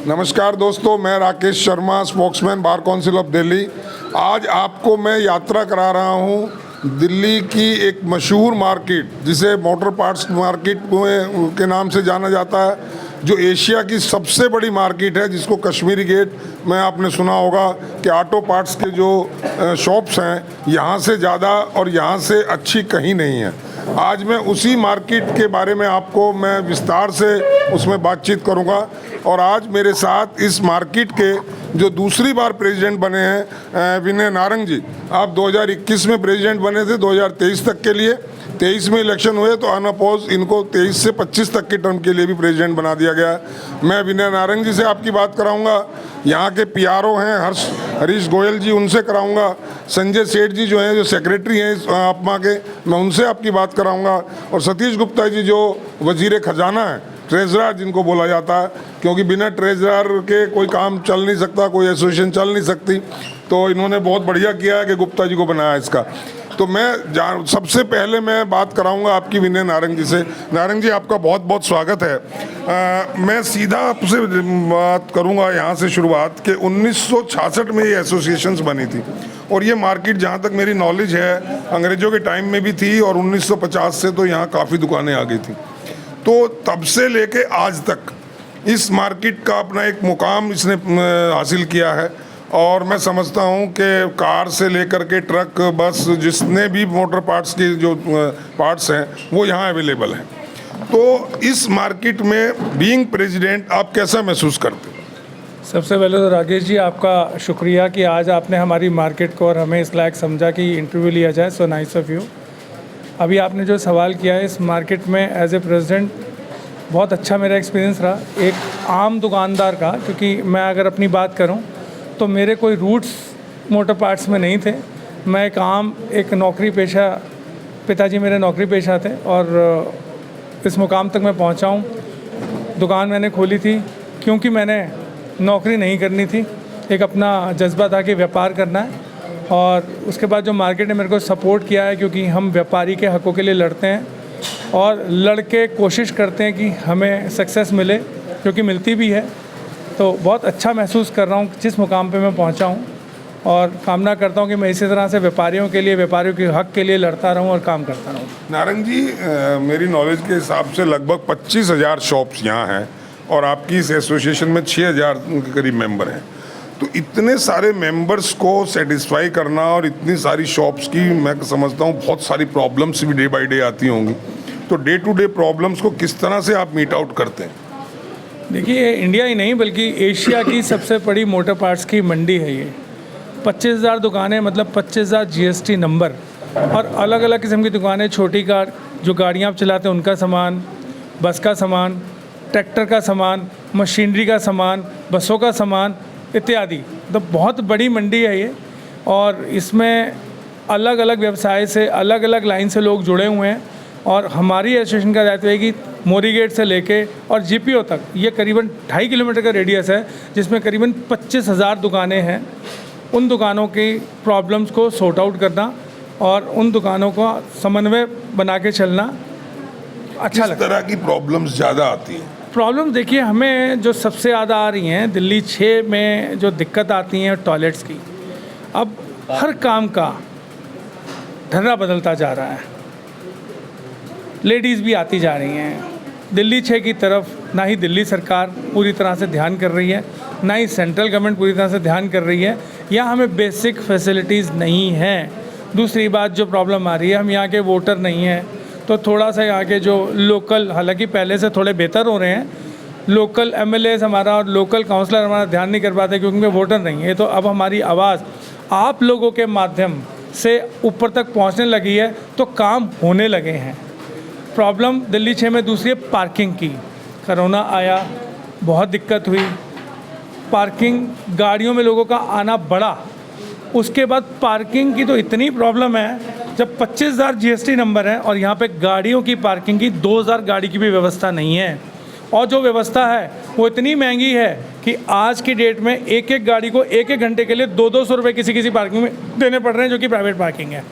नमस्कार दोस्तों, मैं Rakesh Sharma, spokesman bar council of Delhi. आज आपको मैं यात्रा करा रहा हूँ दिल्ली की एक मशहूर मार्केट जिसे मोटर पार्ट्स मार्केट के नाम से जाना जाता है, जो एशिया की सबसे बड़ी मार्केट है, जिसको कश्मीरी गेट में आपने सुना होगा कि ऑटो पार्ट्स के जो शॉप्स हैं यहाँ से ज़्यादा और यहाँ से अच्छी कहीं नहीं है। आज मैं उसी मार्केट के बारे में आपको मैं विस्तार से उसमें बातचीत करूँगा। और आज मेरे साथ इस मार्केट के जो दूसरी बार प्रेसिडेंट बने हैं विनय नारंग जी। आप 2021 में प्रेसिडेंट बने थे 2023 तक के लिए। 23 में इलेक्शन हुए तो अनअपोज इनको 23 से 25 तक के टर्म के लिए भी प्रेसिडेंट बना दिया गया। मैं विनय नारंग जी से आपकी बात कराऊंगा। यहाँ के पीआरओ हैं हरीश गोयल जी, उनसे कराऊंगा। संजय सेठ जी जो हैं, जो सेक्रेटरी हैं अपमा के, मैं उनसे आपकी बात कराऊंगा। और सतीश गुप्ता जी जो वजीर खजाना है, ट्रेजरर जिनको बोला जाता है, क्योंकि बिना ट्रेजरर के कोई काम चल नहीं सकता, कोई एसोसिएशन चल नहीं सकती। तो इन्होंने बहुत बढ़िया किया है कि गुप्ता जी को बनाया इसका। तो मैं सबसे पहले मैं बात कराऊंगा आपकी विनय नारंग जी से। नारंग जी, आपका बहुत बहुत स्वागत है। मैं सीधा आपसे बात करूंगा यहाँ से शुरुआत कि 1966 में ये एसोसिएशंस बनी थी और ये मार्केट जहाँ तक मेरी नॉलेज है अंग्रेज़ों के टाइम में भी थी और 1950 से तो यहाँ काफ़ी दुकानें आ गई थी। तो तब से लेके आज तक इस मार्केट का अपना एक मुकाम इसने हासिल किया है। और मैं समझता हूँ कि कार से लेकर के ट्रक, बस, जितने भी मोटर पार्ट्स के जो पार्ट्स हैं वो यहाँ अवेलेबल हैं। तो इस मार्केट में बीइंग प्रेसिडेंट आप कैसा महसूस करते हैं? सबसे पहले तो राकेश जी, आपका शुक्रिया कि आज आपने हमारी मार्केट को और हमें इस लायक समझा कि इंटरव्यू लिया जाए। So nice of you. अभी आपने जो सवाल किया है, इस मार्केट में एज ए प्रेसिडेंट बहुत अच्छा मेरा एक्सपीरियंस रहा एक आम दुकानदार का। क्योंकि मैं अगर अपनी बात करूं तो मेरे कोई रूट्स मोटर पार्ट्स में नहीं थे। मैं एक नौकरी पेशा, पिताजी मेरे नौकरी पेशा थे और इस मुकाम तक मैं पहुंचा हूं। दुकान मैंने खोली थी क्योंकि मैंने नौकरी नहीं करनी थी, एक अपना जज्बा था कि व्यापार करना है। और उसके बाद जो मार्केट ने मेरे को सपोर्ट किया है, क्योंकि हम व्यापारी के हकों के लिए लड़ते हैं और लड़ के कोशिश करते हैं कि हमें सक्सेस मिले, जो कि मिलती भी है। तो बहुत अच्छा महसूस कर रहा हूँ जिस मुकाम पे मैं पहुँचा हूँ और कामना करता हूँ कि मैं इसी तरह से व्यापारियों के हक के लिए लड़ता रहूँ और काम करता रहूँ। नारंग जी, मेरी नॉलेज के हिसाब से लगभग 25,000 शॉप्स यहाँ हैं और आपकी इस एसोसिएशन में 6,000 के करीब मेंबर हैं। तो इतने सारे मेंबर्स को सेटिस्फाई करना और इतनी सारी शॉप्स की, मैं समझता हूँ बहुत सारी प्रॉब्लम्स भी डे बाय डे आती होंगी। तो डे टू डे प्रॉब्लम्स को किस तरह से आप मीट आउट करते हैं? देखिए, इंडिया ही नहीं बल्कि एशिया की सबसे बड़ी मोटर पार्ट्स की मंडी है ये। 25,000 दुकानें, मतलब 25,000 GST नंबर और अलग अलग किस्म की दुकानें। छोटी कार, जो गाड़ियाँ आप चलाते हैं उनका सामान, बस का सामान, ट्रैक्टर का सामान, मशीनरी का सामान, बसों का सामान इत्यादि। तो बहुत बड़ी मंडी है ये और इसमें अलग अलग व्यवसाय से, अलग अलग लाइन से लोग जुड़े हुए हैं। और हमारी एसोसिएशन का दायित्व है कि मोरी गेट से लेके और GPO तक ये करीबन 2.5 किलोमीटर का रेडियस है, जिसमें करीबन 25,000 दुकानें हैं। उन दुकानों की प्रॉब्लम्स को सॉर्ट आउट करना और उन दुकानों का समन्वय बना के चलना अच्छा लगता है। किस तरह की प्रॉब्लम्स ज़्यादा आती हैं? प्रॉब्लम देखिए, हमें जो सबसे ज़्यादा आ रही हैं दिल्ली 6 में जो दिक्कत आती हैं टॉयलेट्स की। अब हर काम का ढर्रा बदलता जा रहा है, लेडीज़ भी आती जा रही हैं। दिल्ली 6 की तरफ ना ही दिल्ली सरकार पूरी तरह से ध्यान कर रही है, ना ही सेंट्रल गवर्नमेंट पूरी तरह से ध्यान कर रही है। यहाँ हमें बेसिक फैसिलिटीज़ नहीं हैं। दूसरी बात जो प्रॉब्लम आ रही है, हम यहाँ के वोटर नहीं हैं। तो थोड़ा सा यहाँ के जो लोकल, हालांकि पहले से थोड़े बेहतर हो रहे हैं, लोकल MLAs हमारा और लोकल काउंसलर हमारा ध्यान नहीं कर पाते क्योंकि उनके वोटर नहीं है। तो अब हमारी आवाज़ आप लोगों के माध्यम से ऊपर तक पहुँचने लगी है, तो काम होने लगे हैं। प्रॉब्लम दिल्ली 6 में दूसरी है पार्किंग की। कोरोना आया, बहुत दिक्कत हुई, पार्किंग, गाड़ियों में लोगों का आना बढ़ा। उसके बाद पार्किंग की तो इतनी प्रॉब्लम है, जब 25,000 GST नंबर है और यहाँ पे गाड़ियों की पार्किंग की 2,000 गाड़ी की भी व्यवस्था नहीं है। और जो व्यवस्था है वो इतनी महंगी है कि आज की डेट में एक एक गाड़ी को एक एक घंटे के लिए 200-200 रुपये किसी पार्किंग में देने पड़ रहे हैं, जो कि प्राइवेट पार्किंग है।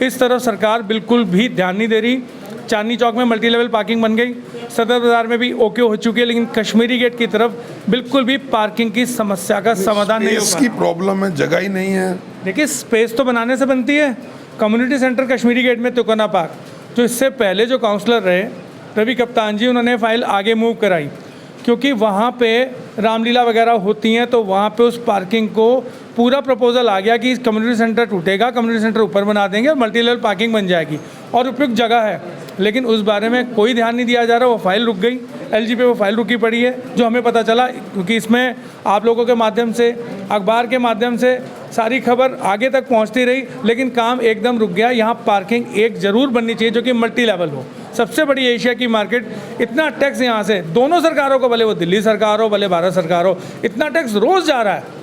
इस तरफ सरकार बिल्कुल भी ध्यान नहीं दे रही। चांदनी चौक में मल्टी लेवल पार्किंग बन गई, सदर बाज़ार में भी ओके हो चुकी है, लेकिन कश्मीरी गेट की तरफ बिल्कुल भी पार्किंग की समस्या का समाधान नहीं हो पा इसकी प्रॉब्लम है, जगह ही नहीं है। देखिए स्पेस तो बनाने से बनती है। कम्युनिटी सेंटर कश्मीरी गेट में तुकना पार्क, तो इससे पहले जो काउंसलर रहे रवि कप्तान जी, उन्होंने फाइल आगे मूव कराई, क्योंकि वहाँ पे रामलीला वगैरह होती हैं, तो वहाँ पे उस पार्किंग को पूरा प्रपोजल आ गया कि कम्युनिटी सेंटर टूटेगा, कम्युनिटी सेंटर ऊपर बना देंगे और मल्टी लेवल पार्किंग बन जाएगी और उपयुक्त जगह है, लेकिन उस बारे में कोई ध्यान नहीं दिया जा रहा। वो फाइल रुक गई, एलजी पे वो फाइल रुकी पड़ी है, जो हमें पता चला क्योंकि इसमें आप लोगों के माध्यम से, अखबार के माध्यम से सारी खबर आगे तक पहुंचती रही, लेकिन काम एकदम रुक गया। यहाँ पार्किंग एक ज़रूर बननी चाहिए जो कि मल्टी लेवल हो। सबसे बड़ी एशिया की मार्केट, इतना टैक्स यहाँ से दोनों सरकारों को, भले वो दिल्ली सरकार हो भले भारत सरकार हो, इतना टैक्स रोज़ जा रहा है,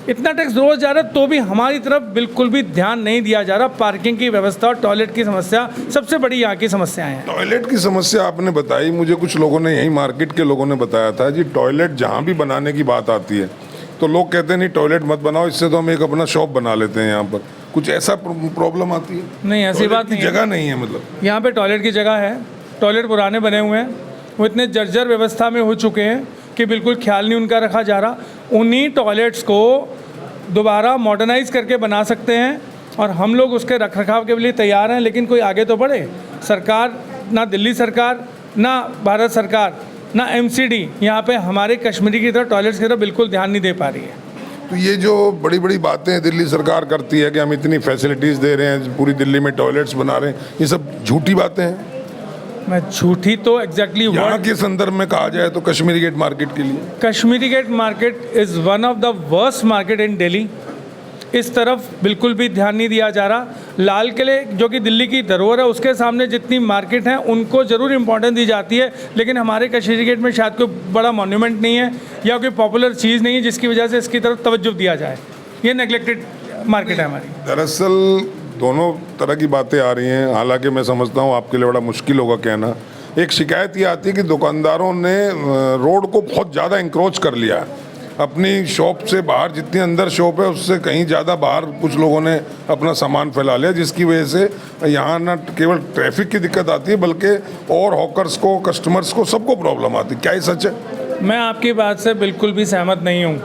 इतना टैक्स रोज़ जा रहा है, तो भी हमारी तरफ बिल्कुल भी ध्यान नहीं दिया जा रहा। पार्किंग की व्यवस्था और टॉयलेट की समस्या सबसे बड़ी यहाँ की समस्याएं हैं। टॉयलेट की समस्या आपने बताई, मुझे कुछ लोगों ने, यही मार्केट के लोगों ने बताया था जी, टॉयलेट जहाँ भी बनाने की बात आती है तो लोग कहते हैं नहीं टॉयलेट मत बनाओ, इससे तो हम एक अपना शॉप बना लेते हैं। यहाँ पर कुछ ऐसा प्रॉब्लम आती है? नहीं, ऐसी बात नहीं है। जगह नहीं है, मतलब यहाँ पे टॉयलेट की जगह है, टॉयलेट पुराने बने हुए हैं, वो इतने जर्जर व्यवस्था में हो चुके हैं कि बिल्कुल ख्याल नहीं उनका रखा जा रहा। उन्हीं टॉयलेट्स को दोबारा मॉडर्नाइज करके बना सकते हैं और हम लोग उसके रखरखाव के लिए तैयार हैं, लेकिन कोई आगे तो बढ़े। सरकार, ना दिल्ली सरकार, ना भारत सरकार, ना एमसीडी यहाँ पे हमारे कश्मीरी की तरफ टॉयलेट्स की तरफ बिल्कुल ध्यान नहीं दे पा रही है। तो ये जो बड़ी बड़ी बातें दिल्ली सरकार करती है कि हम इतनी फैसिलिटीज़ दे रहे हैं, पूरी दिल्ली में टॉयलेट्स बना रहे हैं, ये सब झूठी बातें हैं। मैं झूठी तो एग्जैक्टली यहाँ के संदर्भ में कहा जाए तो कश्मीरी गेट मार्केट के लिए, Kashmiri Gate market is one of the worst market in Delhi. इस तरफ बिल्कुल भी ध्यान नहीं दिया जा रहा। लाल किले जो कि दिल्ली की धरोहर है, उसके सामने जितनी मार्केट हैं उनको ज़रूर इंपॉर्टेंस दी जाती है, लेकिन हमारे कश्मीरी गेट में शायद कोई बड़ा मॉन्यूमेंट नहीं है या कोई पॉपुलर चीज़ नहीं है जिसकी वजह से इसकी तरफ तवज्जो दिया जाए। ये नेगलेक्टेड मार्केट है हमारी। दरअसल दोनों तरह की बातें आ रही हैं, हालांकि मैं समझता हूँ आपके लिए बड़ा मुश्किल होगा कहना। एक शिकायत ये आती है कि दुकानदारों ने रोड को बहुत ज़्यादा इंक्रोच कर लिया है, अपनी शॉप से बाहर, जितनी अंदर शॉप है उससे कहीं ज़्यादा बाहर कुछ लोगों ने अपना सामान फैला लिया, जिसकी वजह से यहाँ न केवल ट्रैफिक की दिक्कत आती है बल्कि और हॉकर्स को, कस्टमर्स को, सबको प्रॉब्लम आती है। क्या ये सच है? मैं आपकी बात से बिल्कुल भी सहमत नहीं हूँ।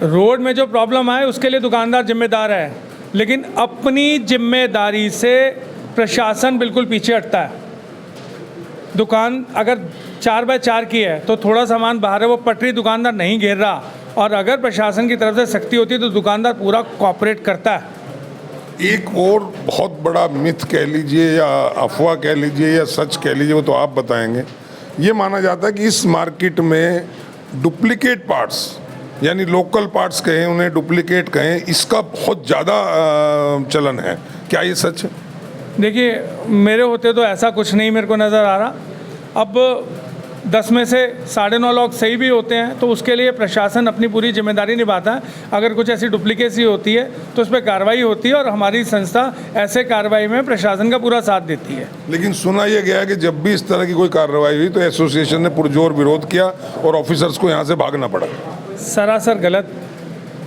रोड में जो प्रॉब्लम आए उसके लिए दुकानदार जिम्मेदार है, लेकिन अपनी जिम्मेदारी से प्रशासन बिल्कुल पीछे हटता है। दुकान अगर 4x4 की है तो थोड़ा सामान बाहर है, वो पटरी दुकानदार नहीं घेर रहा, और अगर प्रशासन की तरफ से सख्ती होती है तो दुकानदार पूरा कोऑपरेट करता है। एक और बहुत बड़ा मिथ कह लीजिए या अफवाह कह लीजिए या सच कह लीजिए, वो तो आप बताएंगे। ये माना जाता है कि इस मार्केट में डुप्लीकेट पार्ट्स, यानी लोकल पार्ट्स कहें उन्हें, डुप्लीकेट कहें, इसका बहुत ज़्यादा चलन है। क्या ये सच है? देखिए, मेरे होते तो ऐसा कुछ नहीं मेरे को नज़र आ रहा। अब 10 में से 9.5 लाख सही भी होते हैं तो उसके लिए प्रशासन अपनी पूरी जिम्मेदारी निभाता है। अगर कुछ ऐसी डुप्लीकेसी होती है तो उस पर कार्रवाई होती है और हमारी संस्था ऐसे कार्रवाई में प्रशासन का पूरा साथ देती है। लेकिन सुना यह गया कि जब भी इस तरह की कोई कार्रवाई हुई तो एसोसिएशन ने पुरजोर विरोध किया और ऑफिसर्स को यहाँ से भागना पड़ा। सरासर गलत।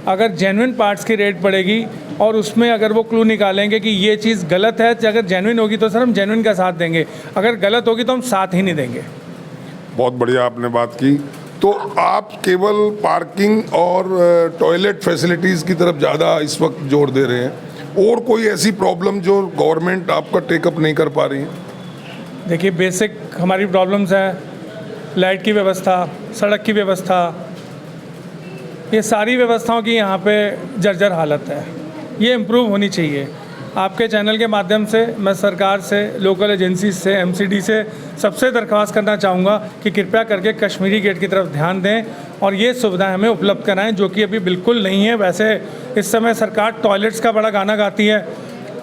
अगर जेन्युइन पार्ट्स की रेट पड़ेगी और उसमें अगर वो क्लू निकालेंगे कि ये चीज़ गलत है, अगर जेन्युइन होगी तो सर हम जेन्युइन का साथ देंगे, अगर गलत होगी तो हम साथ ही नहीं देंगे। बहुत बढ़िया आपने बात की। तो आप केवल पार्किंग और टॉयलेट फैसिलिटीज़ की तरफ ज़्यादा इस वक्त जोर दे रहे हैं, और कोई ऐसी प्रॉब्लम जो गवर्नमेंट आपका टेकअप नहीं कर पा रही है? देखिए, बेसिक हमारी प्रॉब्लम्स हैं, लाइट की व्यवस्था, सड़क की व्यवस्था, ये सारी व्यवस्थाओं की यहाँ पे जर्जर हालत है। ये इम्प्रूव होनी चाहिए। आपके चैनल के माध्यम से मैं सरकार से, लोकल एजेंसी से, एमसीडी से सबसे दरख्वास्त करना चाहूँगा कि कृपया करके कश्मीरी गेट की तरफ ध्यान दें और ये सुविधाएं हमें उपलब्ध कराएं, जो कि अभी बिल्कुल नहीं है। वैसे इस समय सरकार टॉयलेट्स का बड़ा गाना गाती है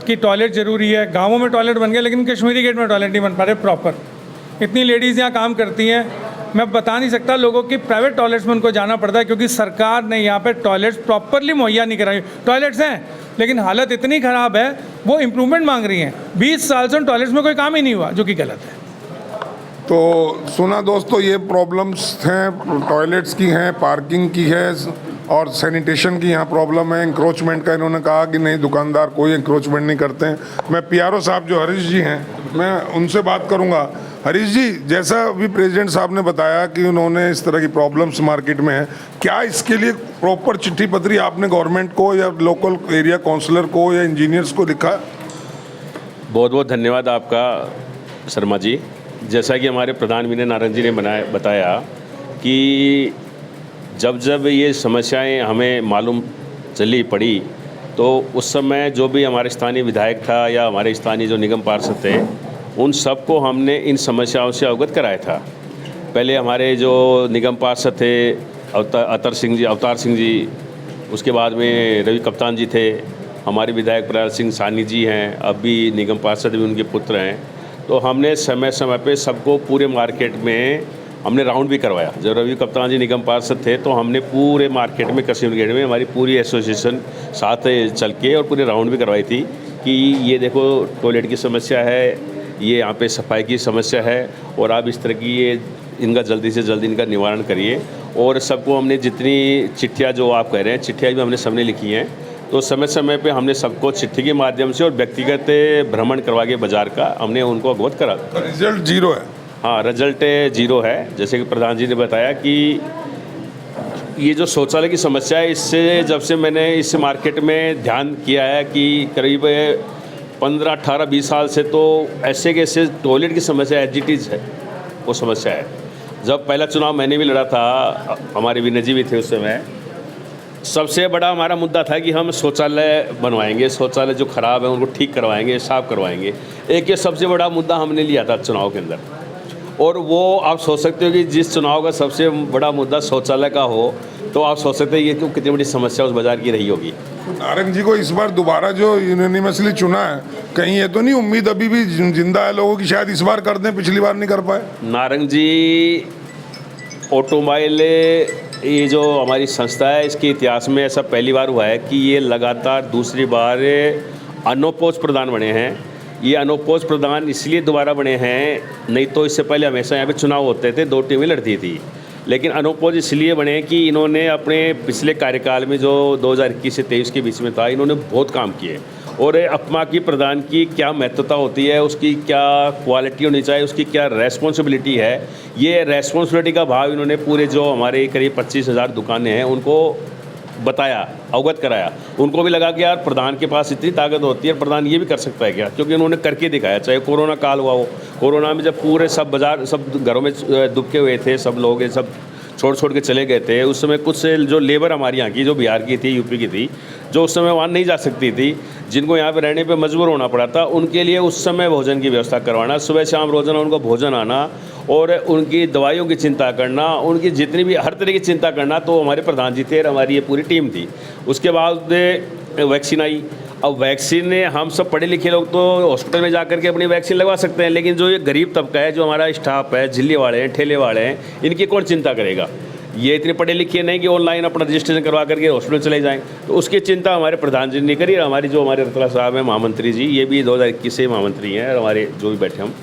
कि टॉयलेट ज़रूरी है, गाँवों में टॉयलेट बन गए, लेकिन कश्मीरी गेट में टॉयलेट नहीं बन पा रहे प्रॉपर। इतनी लेडीज़ यहाँ काम करती हैं, मैं बता नहीं सकता लोगों की प्राइवेट टॉयलेट्स में उनको जाना पड़ता है क्योंकि सरकार ने यहाँ पे टॉयलेट्स प्रॉपरली मुहैया नहीं कराई। टॉयलेट्स हैं लेकिन हालत इतनी ख़राब है, वो इम्प्रूवमेंट मांग रही हैं। 20 साल से उन टॉयलेट्स में कोई काम ही नहीं हुआ, जो कि गलत है। तो सुना दोस्तों, ये प्रॉब्लम्स हैं, टॉयलेट्स की हैं, पार्किंग की है और सैनिटेशन की यहाँ प्रॉब्लम है। इंक्रोचमेंट का इन्होंने कहा कि नहीं, दुकानदार कोई इंक्रोचमेंट नहीं करते हैं। मैं पीआरओ साहब जो हरीश जी हैं मैं उनसे बात करूंगा। हरीश जी, जैसा अभी प्रेसिडेंट साहब ने बताया कि उन्होंने इस तरह की प्रॉब्लम्स मार्केट में है, क्या इसके लिए प्रॉपर चिट्ठी पत्री आपने गवर्नमेंट को या लोकल एरिया काउंसलर को या इंजीनियर्स को लिखा? बहुत बहुत धन्यवाद आपका शर्मा जी। जैसा कि हमारे प्रधानमंत्री नारायण जी ने बताया कि जब जब ये समस्याएं हमें मालूम चली पड़ी तो उस समय जो भी हमारे स्थानीय विधायक था या हमारे स्थानीय जो निगम पार्षद थे, उन सबको हमने इन समस्याओं से अवगत कराया था। पहले हमारे जो निगम पार्षद थे अवतार सिंह जी, उसके बाद में रवि कप्तान जी थे, हमारे विधायक प्रहलाद सिंह सानी जी हैं, अब भी निगम पार्षद भी उनके पुत्र हैं। तो हमने समय समय पे सबको पूरे मार्केट में हमने राउंड भी करवाया। जब रवि कप्तान जी निगम पार्षद थे तो हमने पूरे मार्केट में कस्टमर गेट में हमारी पूरी एसोसिएशन साथ चल के और पूरे राउंड भी करवाई थी कि ये देखो टॉयलेट की समस्या है, ये यहाँ पे सफाई की समस्या है और आप इस तरह की ये इनका जल्दी से जल्दी इनका निवारण करिए। और सबको हमने जितनी चिट्ठियाँ जो आप कह रहे हैं, चिट्ठियाँ भी हमने सबने लिखी हैं। तो समय समय पे हमने सबको चिट्ठी के माध्यम से और व्यक्तिगत भ्रमण करवा के बाज़ार का हमने उनको अवगत करा। रिजल्ट जीरो है? हाँ, रिजल्ट जीरो है। जैसे कि प्रधान जी ने बताया कि ये जो शौचालय की समस्या है, इससे जब से मैंने इस मार्केट में ध्यान किया है कि करीब 15, 18, 20 साल से तो ऐसे के ऐसे टॉयलेट की समस्या एज इट इज़ है, वो समस्या है। जब पहला चुनाव मैंने भी लड़ा था, हमारे विनय जी भी थे उस समय, सबसे बड़ा हमारा मुद्दा था कि हम शौचालय बनवाएंगे, शौचालय जो ख़राब है उनको ठीक करवाएंगे, साफ़ करवाएंगे। एक ये सबसे बड़ा मुद्दा हमने लिया था चुनाव के अंदर। और वो आप सोच सकते हो कि जिस चुनाव का सबसे बड़ा मुद्दा शौचालय का हो तो आप सोच सकते हैं ये क्यों कितनी बड़ी समस्या उस बाज़ार की रही होगी। नारंग जी को इस बार दोबारा जो यूनानिमसली चुना है, कहीं ये तो नहीं उम्मीद अभी भी जिंदा है लोगों की शायद इस बार कर दें, पिछली बार नहीं कर पाए? नारंग जी ऑटोमोबाइल ये जो हमारी संस्था है, इसके इतिहास में ऐसा पहली बार हुआ है कि ये लगातार दूसरी बार अनोपोज प्रधान बने हैं। ये अनोपोज प्रधान इसलिए दोबारा बने हैं, नहीं तो इससे पहले हमेशा यहाँ पे चुनाव होते थे, 2 टीमें लड़ती थी, लेकिन अनोपोज इसलिए बने कि इन्होंने अपने पिछले कार्यकाल में जो 2021 से 23 के बीच में था, इन्होंने बहुत काम किए। और अपमा की प्रधान की क्या महत्वता होती है, उसकी क्या क्वालिटी होनी चाहिए, उसकी क्या रेस्पॉन्सिबिलिटी है, ये रेस्पॉन्सिबिलिटी का भाव इन्होंने पूरे जो हमारे करीब 25,000 दुकानें हैं उनको बताया, अवगत कराया। उनको भी लगा कि यार प्रधान के पास इतनी ताकत होती है, प्रधान ये भी कर सकता है क्या, क्योंकि उन्होंने करके दिखाया। चाहे कोरोना काल हुआ हो, कोरोना में जब पूरे सब बाज़ार सब घरों में दुबके हुए थे, सब लोग ये सब छोड़ के चले गए थे, उस समय कुछ जो लेबर हमारी यहाँ की जो बिहार की थी, यूपी की थी, जो उस समय वहाँ नहीं जा सकती थी, जिनको यहाँ पे रहने पे मजबूर होना पड़ा था, उनके लिए उस समय भोजन की व्यवस्था करवाना, सुबह शाम रोज़ाना उनको भोजन आना और उनकी दवाइयों की चिंता करना, उनकी जितनी भी हर तरह की चिंता करना, तो हमारे प्रधान जी थे और हमारी ये पूरी टीम थी। उसके बाद वैक्सीन आई। अब वैक्सीन हम सब पढ़े लिखे लोग तो हॉस्पिटल में जा कर के अपनी वैक्सीन लगवा सकते हैं, लेकिन जो ये गरीब तबका है, जो हमारा स्टाफ है, झिल्ली वाले हैं, ठेले वाले हैं, इनकी कौन चिंता करेगा। ये इतने पढ़े लिखे नहीं कि ऑनलाइन अपना रजिस्ट्रेशन करवा करके हॉस्पिटल चले जाएं, तो उसकी चिंता हमारे प्रधान जी ने करी। हमारी जो हमारे रतला साहब हैं महामंत्री जी, ये भी 2021 से महामंत्री हैं, और हमारे जो भी बैठे हम,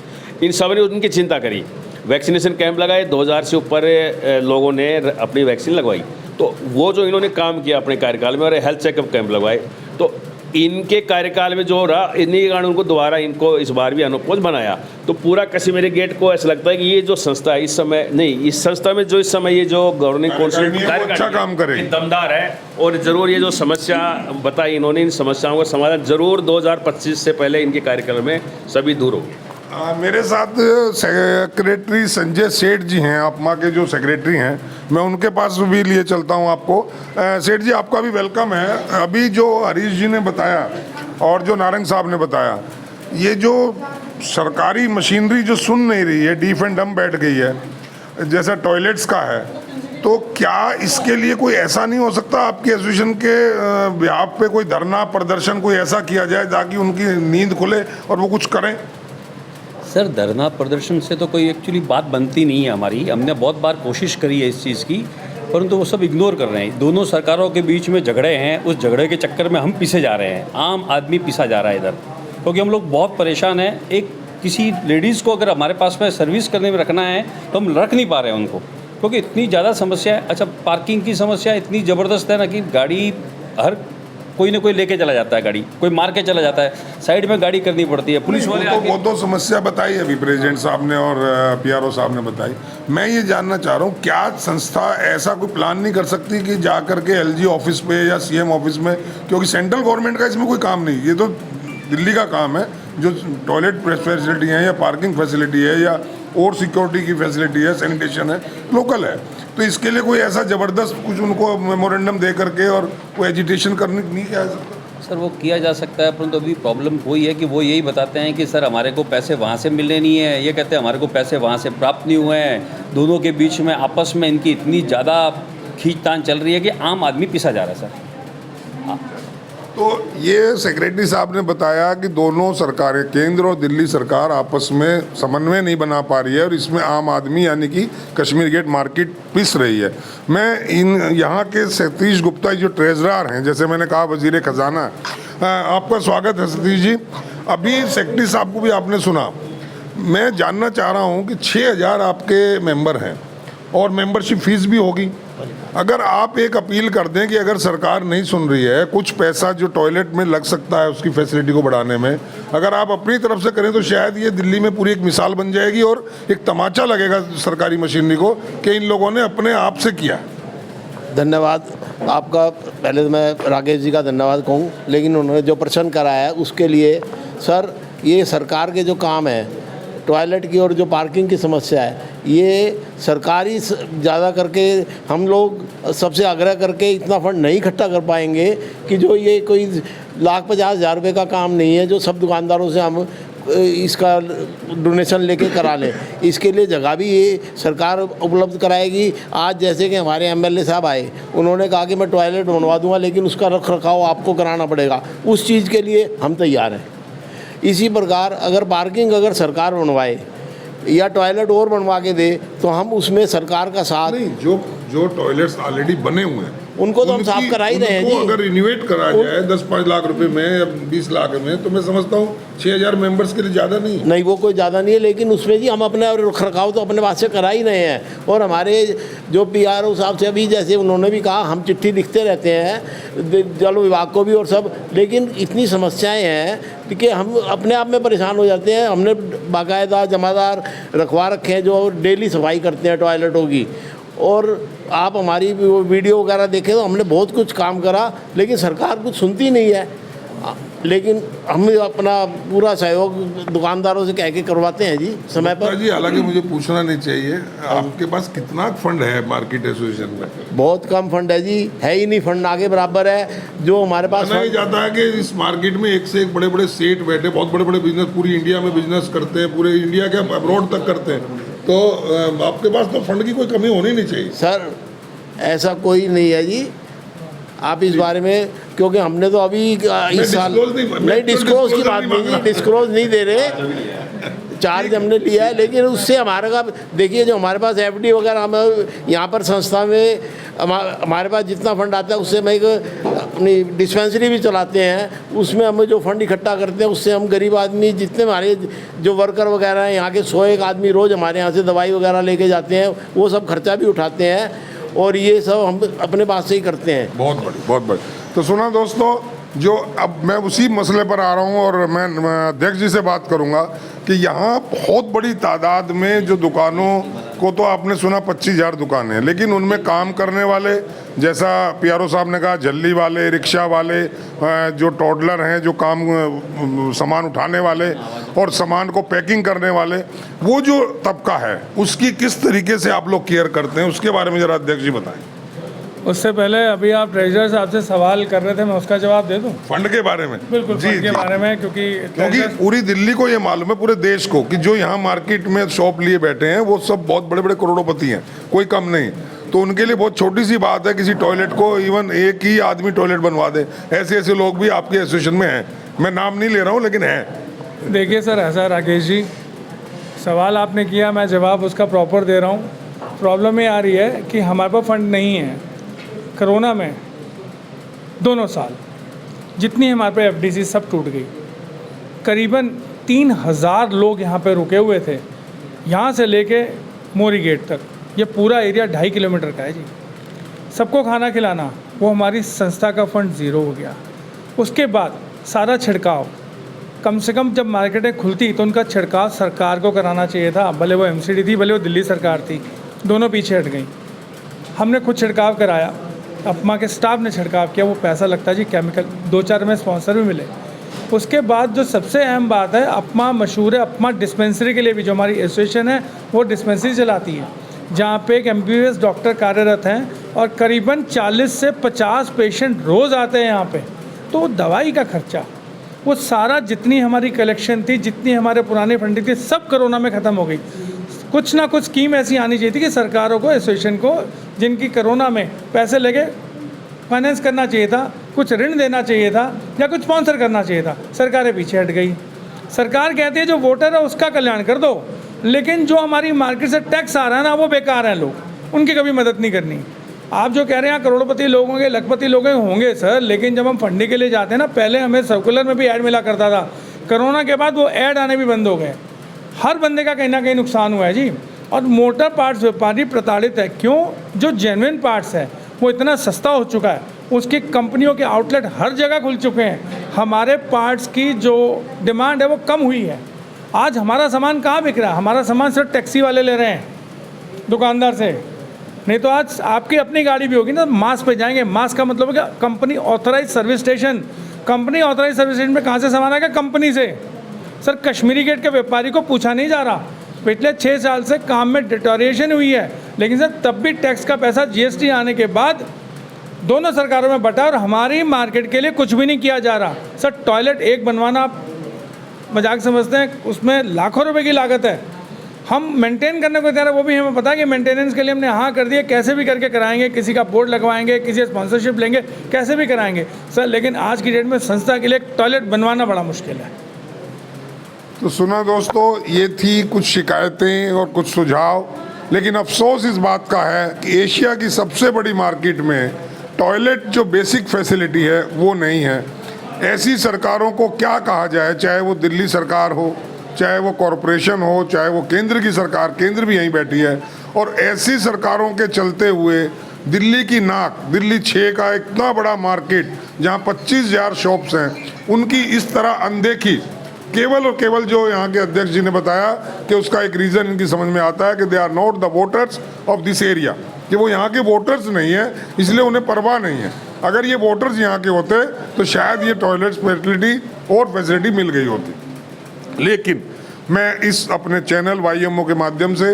इन सब ने उनकी चिंता करी। वैक्सीनेशन कैंप लगाए, 2000 से ऊपर लोगों ने अपनी वैक्सीन लगवाई। तो वो जो इन्होंने काम किया अपने कार्यकाल में, और हेल्थ चेकअप कैंप लगवाए, तो इनके कार्यकाल में जो रहा, इन्हीं के कारण उनको दोबारा इनको इस बार भी अनोपोज बनाया। तो पूरा कश्मीरी गेट को ऐसा लगता है कि ये जो संस्था है इस समय नहीं, इस संस्था में जो इस समय ये जो गवर्निंग काउंसिल अच्छा काम करे, दमदार है। और ज़रूर ये जो समस्या बताई इन्होंने, इन समस्याओं का समाधान ज़रूर 2025 से पहले इनके कार्यकाल में सभी दूर होगी। मेरे साथ सेक्रेटरी संजय सेठ जी हैं, अपमा के जो सेक्रेटरी हैं, मैं उनके पास भी लिए चलता हूं आपको। सेठ जी, आपका भी वेलकम है। अभी जो हरीश जी ने बताया और जो नारंग साहब ने बताया, ये जो सरकारी मशीनरी जो सुन नहीं रही है, डीफ एंड डम बैठ गई है, जैसा टॉयलेट्स का है, तो क्या इसके लिए कोई ऐसा नहीं हो सकता आपकी एसोसिएशन के बिहाफ पे कोई धरना प्रदर्शन कोई ऐसा किया जाए ताकि उनकी नींद खुले और वो कुछ करें? सर, धरना प्रदर्शन से तो कोई एक्चुअली बात बनती नहीं है हमारी। हमने बहुत बार कोशिश करी है इस चीज़ की, परंतु वो सब इग्नोर कर रहे हैं। दोनों सरकारों के बीच में झगड़े हैं, उस झगड़े के चक्कर में हम पीछे जा रहे हैं, आम आदमी पीछा जा रहा है इधर, क्योंकि हम लोग बहुत परेशान हैं। एक किसी लेडीज़ को अगर हमारे पास में सर्विस करने में रखना है तो हम रख नहीं पा रहे हैं उनको, क्योंकि इतनी ज़्यादा समस्या है। अच्छा, पार्किंग की समस्या इतनी ज़बरदस्त है ना कि गाड़ी हर कोई ना कोई लेके चला जाता है गाड़ी, कोई मार के चला जाता है, साइड में गाड़ी करनी पड़ती है, पुलिस वाले आके। वो तो समस्या बताई अभी प्रेसिडेंट साहब ने और पीआरओ साहब ने बताई। मैं ये जानना चाह रहा हूँ, क्या संस्था ऐसा कोई प्लान नहीं कर सकती कि जा करके एलजी ऑफिस पे या सीएम ऑफिस में, क्योंकि सेंट्रल गवर्नमेंट का इसमें कोई काम नहीं, ये तो दिल्ली का काम है, जो टॉयलेट फैसिलिटी है या पार्किंग फैसिलिटी है या और सिक्योरिटी की फैसिलिटी है, सैनिटेशन है, लोकल है। तो इसके लिए कोई ऐसा ज़बरदस्त कुछ उनको मेमोरेंडम दे करके और कोई एजिटेशन करने नहीं किया जा सकता? सर वो किया जा सकता है, परंतु अभी प्रॉब्लम वही है कि वो यही बताते हैं कि सर हमारे को पैसे वहाँ से मिलने नहीं है, ये कहते हैं हमारे को पैसे वहाँ से प्राप्त नहीं हुए हैं। दोनों के बीच में आपस में इनकी इतनी ज़्यादा खींचतान चल रही है कि आम आदमी पिसा जा रहा है सर। तो ये सेक्रेटरी साहब ने बताया कि दोनों सरकारें, केंद्र और दिल्ली सरकार, आपस में समन्वय नहीं बना पा रही है और इसमें आम आदमी यानी कि कश्मीर गेट मार्केट पिस रही है। मैं इन यहाँ के सतीश गुप्ता जो ट्रेजरर हैं, जैसे मैंने कहा वजीर खजाना, आपका स्वागत है सतीश जी। अभी सेक्रेटरी साहब को भी आपने सुना। मैं जानना चाह रहा हूँ कि 6000 आपके मेंबर हैं और मेंबरशिप फीस भी होगी। अगर आप एक अपील कर दें कि अगर सरकार नहीं सुन रही है, कुछ पैसा जो टॉयलेट में लग सकता है उसकी फैसिलिटी को बढ़ाने में, अगर आप अपनी तरफ से करें तो शायद ये दिल्ली में पूरी एक मिसाल बन जाएगी और एक तमाचा लगेगा सरकारी मशीनरी को कि इन लोगों ने अपने आप से किया। धन्यवाद आपका। पहले तो मैं राकेश जी का धन्यवाद कहूँ, लेकिन उन्होंने जो प्रश्न कराया है उसके लिए सर, ये सरकार के जो काम है टॉयलेट की और जो पार्किंग की समस्या है, ये सरकारी ज़्यादा करके हम लोग सबसे आग्रह करके इतना फंड नहीं इकट्ठा कर पाएंगे कि जो ये कोई 1,50,000 रुपये का काम नहीं है जो सब दुकानदारों से हम इसका डोनेशन लेके करा लें। इसके लिए जगह भी ये सरकार उपलब्ध कराएगी। आज जैसे कि हमारे एमएलए साहब आए, उन्होंने कहा कि मैं टॉयलेट बनवा दूंगा लेकिन उसका रख रखाव आपको कराना पड़ेगा, उस चीज़ के लिए हम तैयार हैं। इसी प्रकार अगर पार्किंग अगर सरकार बनवाए या टॉयलेट और बनवा के दे तो हम उसमें सरकार का साथ नहीं, जो टॉयलेट्स ऑलरेडी बने हुए हैं उनको तो हम साफ करा ही रहे हैं जी। अगर रिन्यूएट करा जाए 10-5 लाख रुपए में या 20 लाख में, तो मैं समझता हूँ 6000 मेंबर्स के लिए ज़्यादा नहीं है। नहीं, वो कोई ज़्यादा नहीं है, लेकिन उसमें जी हम अपने रख रखाव तो अपने पास से करा ही रहे हैं। और हमारे जो पीआरओ साहब से अभी जैसे उन्होंने भी कहा, हम चिट्ठी लिखते रहते हैं जल विभाग को भी और सब, लेकिन इतनी समस्याएँ हैं कि हम अपने आप में परेशान हो जाते हैं। हमने बाकायदा जमादार रखवा रखे हैं जो डेली सफाई करते हैं टॉयलेटों की। और आप हमारी वीडियो वगैरह देखें तो हमने बहुत कुछ काम करा, लेकिन सरकार कुछ सुनती नहीं है। लेकिन हम अपना पूरा सहयोग दुकानदारों से कह के करवाते हैं जी समय पर। जी हालांकि मुझे पूछना नहीं चाहिए, आपके पास कितना फंड है मार्केट एसोसिएशन में? बहुत कम फंड है जी, है ही नहीं फंड, आगे बराबर है जो हमारे पास। नहीं जाता है कि इस मार्केट में एक से एक बड़े बड़े सेठ बैठे, बहुत बड़े बड़े बिजनेस पूरी इंडिया में बिजनेस करते हैं, पूरे इंडिया के अब्रॉड तक करते हैं, तो आपके पास तो फंड की कोई कमी होनी नहीं चाहिए। सर ऐसा कोई नहीं है जी, आप इस बारे में, क्योंकि हमने तो अभी इस साल नहीं डिस्क्लोज की बात नहीं जी, डिस्क्लोज नहीं दे रहे, चार्ज हमने लिया है। लेकिन उससे हमारे का देखिए, जो हमारे पास एफडी वगैरह हम यहाँ पर संस्था में हमारे पास जितना फंड आता है उससे हम एक अपनी डिस्पेंसरी भी चलाते हैं, उसमें हम जो फंड इकट्ठा करते हैं उससे हम गरीब आदमी जितने हमारे जो वर्कर वगैरह हैं यहाँ के 101 आदमी रोज़ हमारे यहाँ से दवाई वगैरह लेके जाते हैं, वो सब खर्चा भी उठाते हैं और ये सब हम अपने पास से ही करते हैं। बहुत बड़ी, बहुत बड़ी। तो सुना दोस्तों, जो अब मैं उसी मसले पर आ रहा हूँ और मैं अध्यक्ष जी से बात करूँगा कि यहाँ बहुत बड़ी तादाद में जो दुकानों को, तो आपने सुना 25,000 दुकानें हैं, लेकिन उनमें काम करने वाले, जैसा पीआरओ साहब ने कहा, झल्ली वाले, रिक्शा वाले, जो टॉडलर हैं, जो काम सामान उठाने वाले और सामान को पैकिंग करने वाले, वो जो तबका है उसकी किस तरीके से आप लोग केयर करते हैं, उसके बारे में ज़रा अध्यक्ष जी बताएं। उससे पहले अभी आप ट्रेजरर साहब से सवाल कर रहे थे, मैं उसका जवाब दे दूं। फंड के बारे में? बिल्कुल, फंड के बारे में, क्योंकि पूरी दिल्ली को ये मालूम है, पूरे देश को, कि जो यहाँ मार्केट में शॉप लिए बैठे हैं वो सब बहुत बड़े बड़े करोड़पति हैं, कोई कम नहीं। तो उनके लिए बहुत छोटी सी बात है किसी टॉयलेट को, इवन एक ही आदमी टॉयलेट बनवा दे। ऐसे ऐसे लोग भी आपके एसोसिएशन में हैं, मैं नाम नहीं ले रहा हूँ लेकिन हैं। देखिए सर, ऐसा राकेश जी, सवाल आपने किया, मैं जवाब उसका प्रॉपर दे रहा हूँ। प्रॉब्लम ये आ रही है कि हमारे पास फंड नहीं है। कोरोना में दोनों साल जितनी हमारे पे एफडीसी सब टूट गई। करीबन 3,000 लोग यहाँ पे रुके हुए थे, यहाँ से लेके मोरी गेट तक, ये पूरा एरिया 2.5 किलोमीटर का है जी। सबको खाना खिलाना, वो हमारी संस्था का फंड ज़ीरो हो गया। उसके बाद सारा छिड़काव, कम से कम जब मार्केटें खुलती तो उनका छिड़काव सरकार को कराना चाहिए था, भले वो एमसीडी थी, भले वो दिल्ली सरकार थी, दोनों पीछे हट गई। हमने खुद छिड़काव कराया, अपमा के स्टाफ ने छिड़काव किया, वो पैसा लगता है जी केमिकल, 2-4 में स्पॉन्सर भी मिले। उसके बाद जो सबसे अहम बात है, अपमा मशहूर है, अपमा डिस्पेंसरी के लिए भी जो हमारी एसोसिएशन है वो डिस्पेंसरी चलाती है, जहाँ पे एक MBBS डॉक्टर कार्यरत हैं और करीबन 40 से 50 पेशेंट रोज़ आते हैं यहाँ पे। तो दवाई का खर्चा, वो सारा जितनी हमारी कलेक्शन थी, जितनी हमारे पुराने फंडिंग थी, सब कोरोना में ख़त्म हो गई। कुछ ना कुछ स्कीम ऐसी आनी चाहिए थी कि सरकारों को, एसोसिएशन को, जिनकी कोरोना में पैसे लगे, फाइनेंस करना चाहिए था, कुछ ऋण देना चाहिए था या कुछ स्पॉन्सर करना चाहिए था। सरकारें पीछे हट गई। सरकार कहती है जो वोटर है उसका कल्याण कर दो, लेकिन जो हमारी मार्केट से टैक्स आ रहा है ना, वो बेकार हैं लोग, उनकी कभी मदद नहीं करनी। आप जो कह रहे हैं करोड़पति लोग होंगे, लखपति लोग होंगे सर, लेकिन जब हम फंडिंग के लिए जाते हैं ना, पहले हमें सर्कुलर में भी ऐड मिला करता था, कोरोना के बाद वो ऐड आने भी बंद हो गए। हर बंदे का कहीं ना कहीं नुकसान हुआ है जी। और मोटर पार्ट्स व्यापारी प्रताड़ित है, क्यों? जो जेन्युइन पार्ट्स है वो इतना सस्ता हो चुका है, उसकी कंपनियों के आउटलेट हर जगह खुल चुके हैं, हमारे पार्ट्स की जो डिमांड है वो कम हुई है। आज हमारा सामान कहाँ बिक रहा है? हमारा सामान सिर्फ टैक्सी वाले ले रहे हैं दुकानदार से, नहीं तो आज आपकी अपनी गाड़ी भी होगी ना, मास पे जाएंगे। मास का मतलब है क्या? Company authorise service station. Company authorise service station में कहाँ से सामान आएगा? कंपनी से। सर, कश्मीरी गेट के व्यापारी को पूछा नहीं जा रहा। पिछले 6 साल से काम में डिटोरिएशन हुई है, लेकिन सर तब भी टैक्स का पैसा GST आने के बाद दोनों सरकारों में बटा और हमारी मार्केट के लिए कुछ भी नहीं किया जा रहा। सर, टॉयलेट एक बनवाना आप मजाक समझते हैं, उसमें लाखों रुपए की लागत है। हम मेंटेन करने को तैयार है, वो भी हमें पता है कि मेंटेनेंस के लिए हमने हाँ कर दिया, कैसे भी करके कराएंगे, किसी का बोर्ड लगवाएंगे, किसी स्पॉन्सरशिप लेंगे, कैसे भी कराएंगे सर। लेकिन आज की डेट में संस्था के लिए टॉयलेट बनवाना बड़ा मुश्किल है। तो सुना दोस्तों, ये थी कुछ शिकायतें और कुछ सुझाव, लेकिन अफसोस इस बात का है कि एशिया की सबसे बड़ी मार्केट में टॉयलेट जो बेसिक फैसिलिटी है वो नहीं है। ऐसी सरकारों को क्या कहा जाए, चाहे वो दिल्ली सरकार हो, चाहे वो कॉरपोरेशन हो, चाहे वो केंद्र की सरकार, केंद्र भी यहीं बैठी है, और ऐसी सरकारों के चलते हुए दिल्ली की नाक, दिल्ली 6 का इतना बड़ा मार्केट जहाँ 25,000 शॉप्स हैं, उनकी इस तरह अनदेखी केवल और केवल जो यहाँ के अध्यक्ष जी ने बताया कि उसका एक रीज़न इनकी समझ में आता है कि they are not the voters of this area, कि वो यहाँ के वोटर्स नहीं है, इसलिए उन्हें परवाह नहीं है। अगर ये वोटर्स यहाँ के होते तो शायद ये टॉयलेट फैसिलिटी और फैसिलिटी मिल गई होती। लेकिन मैं इस अपने चैनल YMO के माध्यम से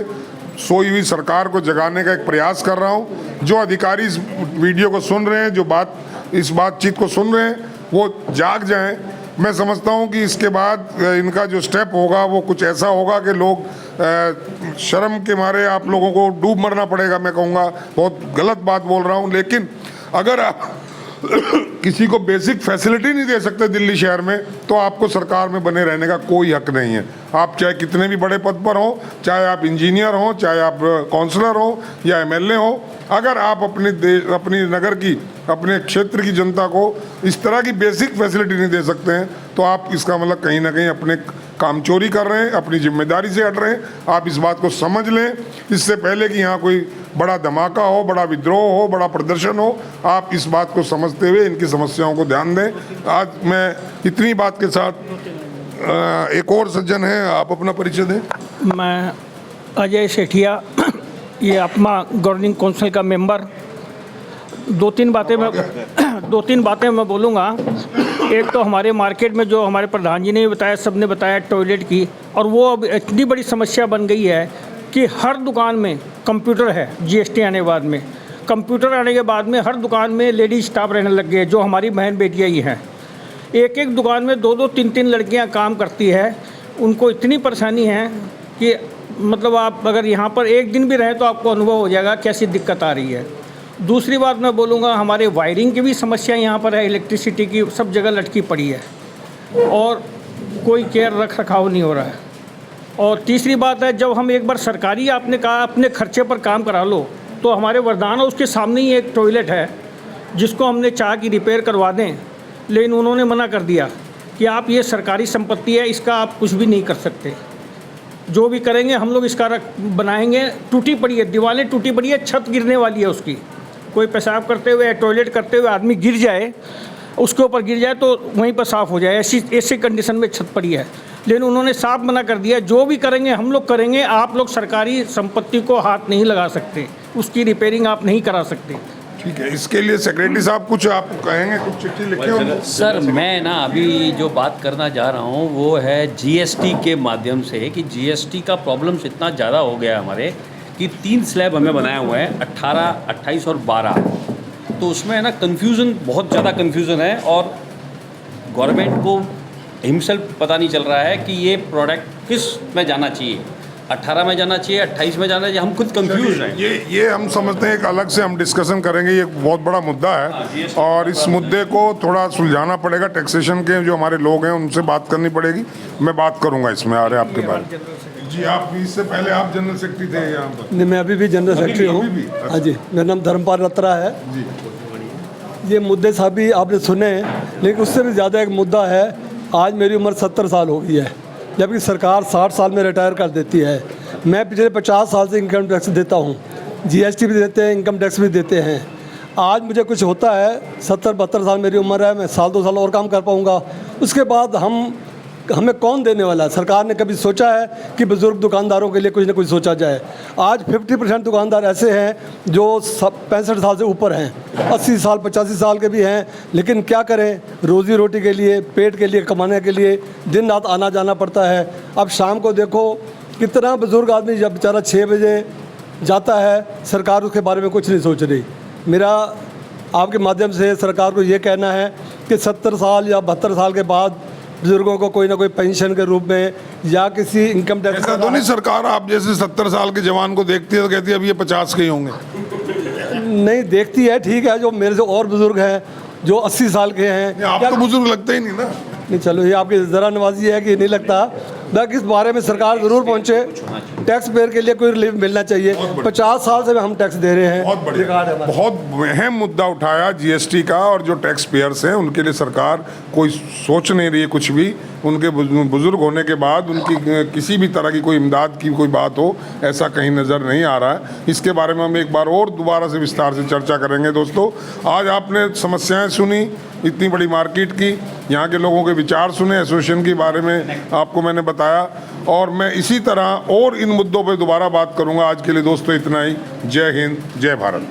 सोई हुई सरकार को जगाने का एक प्रयास कर रहा हूँ। जो अधिकारी इस वीडियो को सुन रहे हैं, जो इस बातचीत को सुन रहे हैं, वो जाग जाएं। मैं समझता हूँ कि इसके बाद इनका जो स्टेप होगा वो कुछ ऐसा होगा कि लोग शर्म के मारे आप लोगों को डूब मरना पड़ेगा। मैं कहूँगा बहुत गलत बात बोल रहा हूँ, लेकिन अगर आप किसी को बेसिक फैसिलिटी नहीं दे सकते दिल्ली शहर में, तो आपको सरकार में बने रहने का कोई हक नहीं है। आप चाहे कितने भी बड़े पद पर हो, चाहे आप इंजीनियर हो, चाहे आप काउंसलर हो या MLA हो, अगर आप अपनी नगर की, अपने क्षेत्र की जनता को इस तरह की बेसिक फैसिलिटी नहीं दे सकते हैं, तो आप इसका मतलब कहीं ना कहीं अपने काम चोरी कर रहे हैं, अपनी जिम्मेदारी से हट रहे हैं। आप इस बात को समझ लें, इससे पहले कि यहाँ कोई बड़ा धमाका हो, बड़ा विद्रोह हो, बड़ा प्रदर्शन हो, आप इस बात को समझते हुए इनकी समस्याओं को ध्यान दें। आज मैं इतनी बात के साथ एक और सज्जन हैं, आप अपना परिचय दें। मैं अजय सेठिया, ये अपमा गवर्निंग काउंसिल का मेंबर। दो तीन बातें मैं बोलूँगा। एक तो हमारे मार्केट में जो हमारे प्रधान जी ने भी बताया, सबने बताया टॉयलेट की, और वो अब इतनी बड़ी समस्या बन गई है कि हर दुकान में कंप्यूटर है। GST आने के बाद में, कंप्यूटर आने के बाद में हर दुकान में लेडीज स्टाफ रहने लग गए, जो हमारी बहन बेटियाँ ही हैं। एक एक दुकान में 2-2, 3-3 लड़कियां काम करती है। उनको इतनी परेशानी है कि मतलब आप अगर यहाँ पर एक दिन भी रहें तो आपको अनुभव हो जाएगा कैसी दिक्कत आ रही है। दूसरी बात मैं बोलूँगा, हमारे वायरिंग की भी समस्या यहाँ पर है, इलेक्ट्रिसिटी की सब जगह लटकी पड़ी है और कोई केयर रख रखाव नहीं हो रहा है। और तीसरी बात है, जब हम एक बार सरकारी, आपने कहा अपने खर्चे पर काम करा लो, तो हमारे वरदान है उसके सामने ही एक टॉयलेट है जिसको हमने चाह की रिपेयर करवा दें, लेकिन उन्होंने मना कर दिया कि आप ये सरकारी संपत्ति है, इसका आप कुछ भी नहीं कर सकते। जो भी करेंगे हम लोग इसका बनाएंगे। टूटी पड़ी है, दीवारें टूटी पड़ी है, छत गिरने वाली है उसकी। कोई पेशाब करते हुए, टॉयलेट करते हुए आदमी गिर जाए उसके ऊपर गिर जाए तो वहीं पर साफ़ हो जाए, ऐसी कंडीशन में छत पड़ी है। लेकिन उन्होंने साफ मना कर दिया, जो भी करेंगे हम लोग करेंगे, आप लोग सरकारी संपत्ति को हाथ नहीं लगा सकते, उसकी रिपेयरिंग आप नहीं करा सकते। ठीक है, इसके लिए सेक्रेटरी साहब कुछ आप कहेंगे, कुछ चिट्ठी लिखे होंगे? सर मैं ना अभी जो बात करना चाह रहा हूँ वो है जीएसटी के माध्यम से, कि जीएसटी का प्रॉब्लम्स इतना ज़्यादा हो गया है हमारे कि 3 स्लैब हमें बनाया हुआ है, 18, 28 और 12। तो उसमें है ना कन्फ्यूज़न, बहुत ज़्यादा कन्फ्यूज़न है और गवर्नमेंट को हिमसेल्फ पता नहीं चल रहा है कि ये प्रोडक्ट किस में जाना चाहिए, 18 में जाना चाहिए, 28 में जाना चाहिए, हम खुद कंफ्यूज हैं। ये हम समझते हैं, एक अलग से हम डिस्कशन करेंगे, ये एक बहुत बड़ा मुद्दा है और इस मुद्दे को थोड़ा सुलझाना पड़ेगा। टैक्सेशन के जो हमारे लोग हैं उनसे बात करनी पड़ेगी, मैं बात करूंगा इसमें आ रहे आपके बारे में। जी, आप इससे पहले आप जनरल सेक्रेटरी थे यहाँ पर? नहीं, मैं अभी भी जनरल सेक्रेटरी हूँ। हाँ जी, मेरा नाम धर्मपाल रत्रा है जी। ये मुद्दे साहब भी आपने सुने हैं, लेकिन उससे भी ज़्यादा एक मुद्दा है। आज मेरी उम्र 70 साल हो गई है, जबकि सरकार 60 साल में रिटायर कर देती है। मैं पिछले 50 साल से इनकम टैक्स देता हूँ, जीएसटी भी देते हैं, इनकम टैक्स भी देते हैं। आज मुझे कुछ होता है, 70-72 साल मेरी उम्र है, मैं 1-2 साल और काम कर पाऊँगा, उसके बाद हमें कौन देने वाला है? सरकार ने कभी सोचा है कि बुज़ुर्ग दुकानदारों के लिए कुछ ना कुछ सोचा जाए? आज 50% दुकानदार ऐसे हैं जो 65 साल से ऊपर हैं, 80 साल 85 साल के भी हैं, लेकिन क्या करें, रोज़ी रोटी के लिए, पेट के लिए, कमाने के लिए दिन रात आना जाना पड़ता है। अब शाम को देखो कितना बुज़ुर्ग आदमी जब बेचारा 6 बजे जाता है, सरकार उसके बारे में कुछ नहीं सोच रही। मेरा आपके माध्यम से सरकार को ये कहना है कि 70 साल या 72 साल के बाद बुजुर्गों को कोई ना कोई पेंशन के रूप में या किसी इनकम टैक्स, ऐसा तो नहीं सरकार आप जैसे 70 साल के जवान को देखती है तो कहती है अब ये 50 के ही होंगे? नहीं देखती है, ठीक है। जो मेरे से और बुजुर्ग हैं जो 80 साल के हैं, आप तो बुजुर्ग लगते ही नहीं ना। नहीं, चलो ये आपकी ज़रा नवाजी है कि नहीं लगता। बाकी इस बारे में सरकार ज़रूर पहुंचे, टैक्स पेयर के लिए कोई रिलीफ मिलना चाहिए। 50 साल से हम टैक्स दे रहे हैं। बहुत बढ़िया, बहुत अहम मुद्दा उठाया जीएसटी का, और जो टैक्स पेयर्स हैं उनके लिए सरकार कोई सोच नहीं रही है कुछ भी। उनके बुजुर्ग होने के बाद उनकी किसी भी तरह की कोई इमदाद की कोई बात हो, ऐसा कहीं नज़र नहीं आ रहा है। इसके बारे में हम एक बार और दोबारा से विस्तार से चर्चा करेंगे। दोस्तों, आज आपने समस्याएं सुनी इतनी बड़ी मार्केट की, यहाँ के लोगों के विचार सुने, एसोसिएशन के बारे में आपको मैंने बताया, और मैं इसी तरह और इन मुद्दों पर दोबारा बात करूँगा। आज के लिए दोस्तों इतना ही। जय हिंद, जय भारत।